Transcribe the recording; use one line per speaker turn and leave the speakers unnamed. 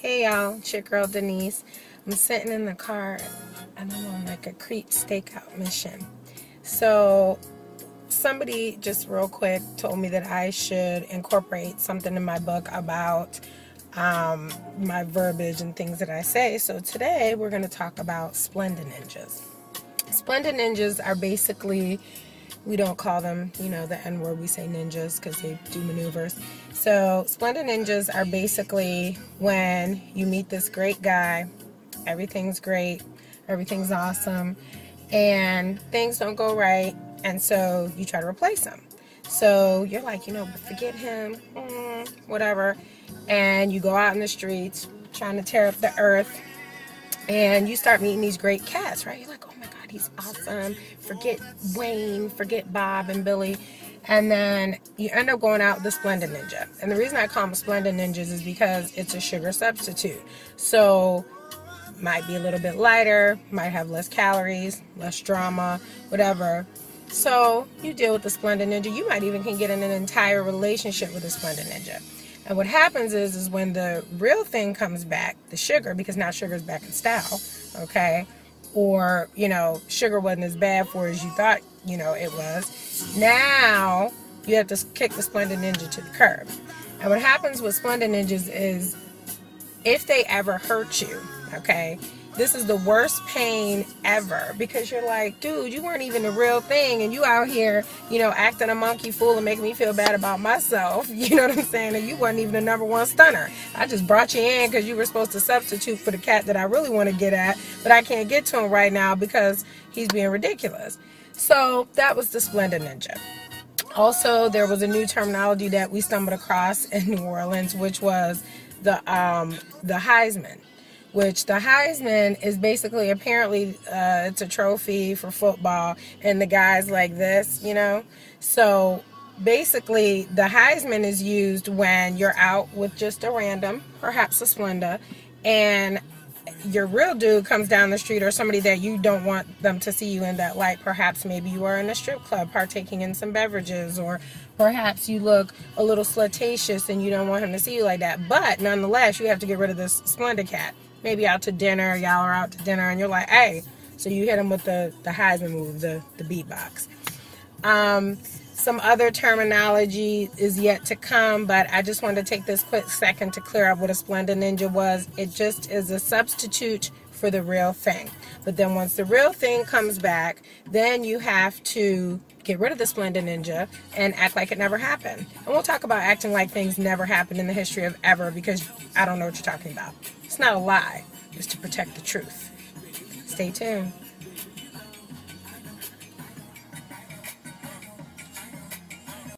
Hey y'all, it's your girl Denise. I'm sitting in the car and I'm on like a creep stakeout mission. So somebody just real quick told me that I should incorporate something in my book about my verbiage and things that I say. So today we're going to talk about Splenda ninjas. Splenda ninjas are basically, we don't call them, the N word, we say ninjas because they do maneuvers. So Splenda ninjas are basically when you meet this great guy, everything's great, everything's awesome, and things don't go right, and so you try to replace him. So you're like, forget him, whatever, and you go out in the streets trying to tear up the earth, and you start meeting these great cats, right? You're like, oh my God, he's awesome. Forget Wayne, forget Bob and Billy. And then you end up going out with the Splenda Ninja. And the reason I call them Splenda Ninjas is because it's a sugar substitute. So might be a little bit lighter, might have less calories, less drama, whatever. So you deal with the Splenda Ninja. You might even can get in an entire relationship with the Splenda Ninja. And what happens is when the real thing comes back, the sugar, because now sugar's back in style, okay? Or, sugar wasn't as bad for as you thought, it was. Now you have to kick the Splenda Ninja to the curb. And what happens with Splenda Ninjas is if they ever hurt you, okay, this is the worst pain ever, because you're like, dude, you weren't even the real thing, and you out here, acting a monkey fool and making me feel bad about myself, you know what I'm saying, and you wasn't even the number one stunner. I just brought you in because you were supposed to substitute for the cat that I really want to get at, but I can't get to him right now because he's being ridiculous. So that was the Splenda Ninja. Also, there was a new terminology that we stumbled across in New Orleans, which was the Heisman. Which the Heisman is basically, apparently, it's a trophy for football, and the guy's like this, So basically, the Heisman is used when you're out with just a random, perhaps a Splenda, and your real dude comes down the street, or somebody that you don't want them to see you in that light. Perhaps maybe you are in a strip club partaking in some beverages, or perhaps you look a little flirtatious and you don't want him to see you like that. But nonetheless, you have to get rid of this Splenda cat. Maybe out to dinner, y'all are out to dinner, and you're like, hey, so you hit him with the Heisman move, the beatbox. Some other terminology is yet to come, but I just wanted to take this quick second to clear up what a Splenda Ninja was. It just is a substitute for the real thing. But then once the real thing comes back, then you have to get rid of the Splenda Ninja and act like it never happened. And we'll talk about acting like things never happened in the history of ever, because I don't know what you're talking about. It's not a lie. It's to protect the truth. Stay tuned.